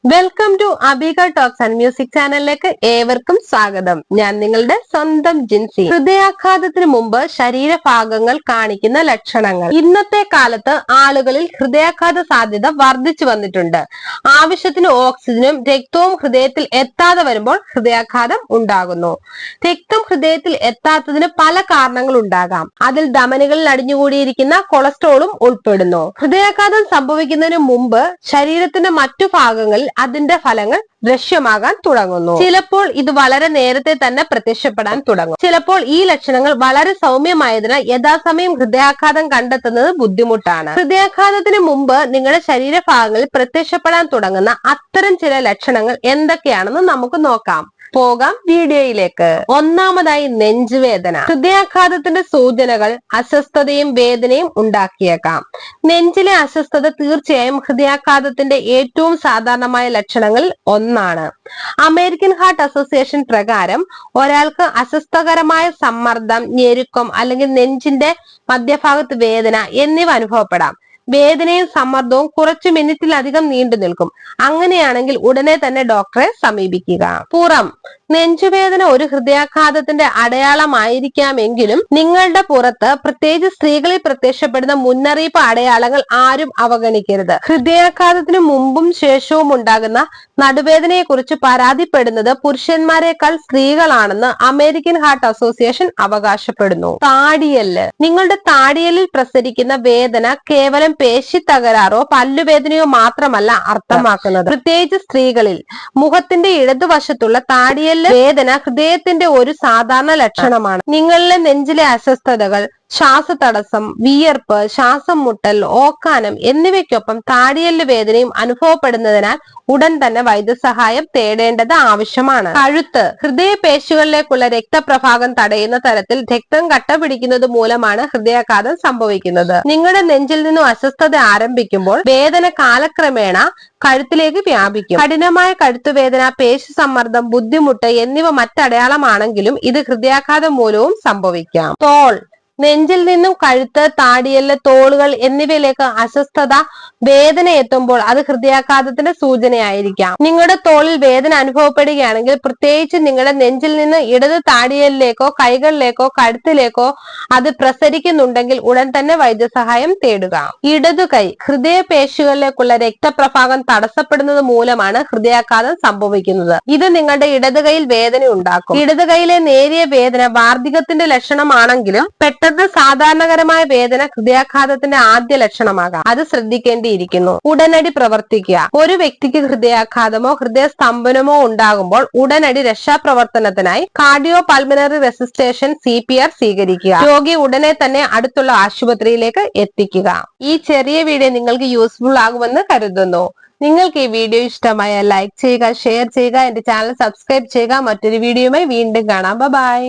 Welcome to Abika talks and music ചാനലിലേക്ക് ഏവർക്കും സ്വാഗതം. ഞാൻ നിങ്ങളുടെ സ്വന്തം ജിൻസി. ഹൃദയാഘാതത്തിന് മുമ്പ് ശരീരഭാഗങ്ങൾ കാണിക്കുന്ന ലക്ഷണങ്ങൾ. ഇന്നത്തെ കാലത്ത് ആളുകളിൽ ഹൃദയാഘാത സാധ്യത വർദ്ധിച്ചു വന്നിട്ടുണ്ട്. ആവശ്യത്തിന് ഓക്സിജനും രക്തവും ഹൃദയത്തിൽ എത്താതെ വരുമ്പോൾ ഹൃദയാഘാതം ഉണ്ടാകുന്നു. രക്തം ഹൃദയത്തിൽ എത്താത്തതിന് പല കാരണങ്ങൾ ഉണ്ടാകാം. അതിൽ ധമനികളിൽ അടിഞ്ഞുകൂടിയിരിക്കുന്ന കൊളസ്ട്രോളും ഉൾപ്പെടുന്നു. ഹൃദയാഘാതം സംഭവിക്കുന്നതിന് മുമ്പ് ശരീരത്തിന്റെ മറ്റു ഭാഗങ്ങളിൽ അതിന്റെ ഫലങ്ങൾ ദൃശ്യമാകാൻ തുടങ്ങുന്നു. ചിലപ്പോൾ ഇത് വളരെ നേരത്തെ തന്നെ പ്രത്യക്ഷപ്പെടാൻ തുടങ്ങും. ചിലപ്പോൾ ഈ ലക്ഷണങ്ങൾ വളരെ സൗമ്യമായതിനാൽ യഥാസമയം ഹൃദയാഘാതം കണ്ടെത്തുന്നത് ബുദ്ധിമുട്ടാണ്. ഹൃദയാഘാതത്തിന് മുമ്പ് നിങ്ങളുടെ ശരീരഭാഗങ്ങളിൽ പ്രത്യക്ഷപ്പെടാൻ തുടങ്ങുന്ന അത്തരം ചില ലക്ഷണങ്ങൾ എന്തൊക്കെയാണെന്ന് നമുക്ക് നോക്കാം. പോകാം വീഡിയോയിലേക്ക്. ഒന്നാമതായി നെഞ്ചുവേദന. ഹൃദയാഘാതത്തിന്റെ സൂചനകൾ അസ്വസ്ഥതയും വേദനയും ഉണ്ടാക്കിയേക്കാം. നെഞ്ചിലെ അസ്വസ്ഥത തീർച്ചയായും ഹൃദയാഘാതത്തിന്റെ ഏറ്റവും സാധാരണമായ ലക്ഷണങ്ങളിൽ ഒന്നാണ്. അമേരിക്കൻ ഹാർട്ട് അസോസിയേഷൻ പ്രകാരം ഒരാൾക്ക് അസ്വസ്ഥകരമായ സമ്മർദ്ദം, ഞെരുക്കം അല്ലെങ്കിൽ നെഞ്ചിന്റെ മധ്യഭാഗത്ത് വേദന എന്നിവ അനുഭവപ്പെടാം. വേദനയും സമ്മർദ്ദവും കുറച്ചു മിനിറ്റിലധികം നീണ്ടു നിൽക്കും. അങ്ങനെയാണെങ്കിൽ ഉടനെ തന്നെ ഡോക്ടറെ സമീപിക്കുക. പുറം. നെഞ്ചുവേദന ഒരു ഹൃദയാഘാതത്തിന്റെ അടയാളമായിരിക്കാമെങ്കിലും നിങ്ങളുടെ പുറത്ത്, പ്രത്യേകിച്ച് സ്ത്രീകളിൽ പ്രത്യക്ഷപ്പെടുന്ന മുന്നറിയിപ്പ് അടയാളങ്ങൾ ആരും അവഗണിക്കരുത്. ഹൃദയാഘാതത്തിന് മുമ്പും ശേഷവും ഉണ്ടാകുന്ന നടുവേദനയെ കുറിച്ച് പരാതിപ്പെടുന്നത് പുരുഷന്മാരെക്കാൾ സ്ത്രീകളാണെന്ന് അമേരിക്കൻ ഹാർട്ട് അസോസിയേഷൻ അവകാശപ്പെടുന്നു. താടിയെല്ല്. നിങ്ങളുടെ താടിയെല്ലിൽ പ്രസരിക്കുന്ന വേദന കേവലം പേശി തകരാറോ പല്ലുവേദനയോ മാത്രമല്ല അർത്ഥമാക്കുന്നത്. പ്രത്യേകിച്ച് സ്ത്രീകളിൽ മുഖത്തിന്റെ ഇടതുവശത്തുള്ള താടിയെല്ല് വേദന ഹൃദയത്തിന്റെ ഒരു സാധാരണ ലക്ഷണമാണ്. നിങ്ങളിലെ നെഞ്ചിലെ അസ്വസ്ഥതകൾ, ശ്വാസതടസ്സം, വിയർപ്പ്, ശ്വാസം മുട്ടൽ, ഓക്കാനം എന്നിവയ്ക്കൊപ്പം താടിയെല്ല് വേദനയും അനുഭവപ്പെടുന്നതിനാൽ ഉടൻ തന്നെ വൈദ്യസഹായം തേടേണ്ടത് ആവശ്യമാണ്. കഴുത്ത്. ഹൃദയപേശികളിലേക്കുള്ള രക്തപ്രവാഹം തടയുന്ന തരത്തിൽ രക്തം കട്ട പിടിക്കുന്നത് മൂലമാണ് ഹൃദയാഘാതം സംഭവിക്കുന്നത്. നിങ്ങളുടെ നെഞ്ചിൽ നിന്നും അസ്വസ്ഥത ആരംഭിക്കുമ്പോൾ വേദന കാലക്രമേണ കഴുത്തിലേക്ക് വ്യാപിക്കും. കഠിനമായ കഴുത്തുവേദന, പേശി സമ്മർദ്ദം, ബുദ്ധിമുട്ട് എന്നിവ മറ്റടയാളമാണെങ്കിലും ഇത് ഹൃദയാഘാതം മൂലവും സംഭവിക്കാം. തോൾ. നെഞ്ചിൽ നിന്നും കഴുത്ത്, താടിയെല്ല്, തോളുകൾ എന്നിവയിലേക്ക് അസ്വസ്ഥത, വേദന എത്തുമ്പോൾ അത് ഹൃദയാഘാതത്തിന്റെ സൂചനയായിരിക്കാം. നിങ്ങളുടെ തോളിൽ വേദന അനുഭവപ്പെടുകയാണെങ്കിൽ, പ്രത്യേകിച്ച് നിങ്ങളുടെ നെഞ്ചിൽ നിന്ന് ഇടത് താടിയെല്ലിലേക്കോ കൈകളിലേക്കോ കഴുത്തിലേക്കോ അത് പ്രസരിക്കുന്നുണ്ടെങ്കിൽ ഉടൻ തന്നെ വൈദ്യസഹായം തേടുക. ഇടതു കൈ. ഹൃദയപേശികളിലേക്കുള്ള രക്തപ്രവാഹം തടസ്സപ്പെടുന്നത് മൂലമാണ് ഹൃദയാഘാതം സംഭവിക്കുന്നത്. ഇത് നിങ്ങളുടെ ഇടതു കൈയിൽ വേദന ഉണ്ടാക്കും. ഇടതു കൈയിലെ നേരിയ വേദന വാർദ്ധക്യത്തിന്റെ ലക്ഷണമാണെങ്കിലും പെട്ടെന്ന് സാധാരണകരമായ വേദന ഹൃദയാഘാതത്തിന്റെ ആദ്യ ലക്ഷണമാകാം. അത് ശ്രദ്ധിക്കേണ്ടിയിരിക്കുന്നു. ഉടനടി പ്രവർത്തിക്കുക. ഒരു വ്യക്തിക്ക് ഹൃദയാഘാതമോ ഹൃദയസ്തംഭനമോ ഉണ്ടാകുമ്പോൾ ഉടനടി രക്ഷാപ്രവർത്തനത്തിനായി കാർഡിയോ പൾമിനറി റെസിസ്റ്റേഷൻ CPR സ്വീകരിക്കുക. രോഗി ഉടനെ തന്നെ അടുത്തുള്ള ആശുപത്രിയിലേക്ക് എത്തിക്കുക. ഈ ചെറിയ വീഡിയോ നിങ്ങൾക്ക് യൂസ്ഫുൾ ആകുമെന്ന് കരുതുന്നു. നിങ്ങൾക്ക് ഈ വീഡിയോ ഇഷ്ടമായ ലൈക്ക് ചെയ്യുക, ഷെയർ ചെയ്യുക, എന്റെ ചാനൽ സബ്സ്ക്രൈബ് ചെയ്യുക. മറ്റൊരു വീഡിയോയുമായി വീണ്ടും കാണാം. ബൈ.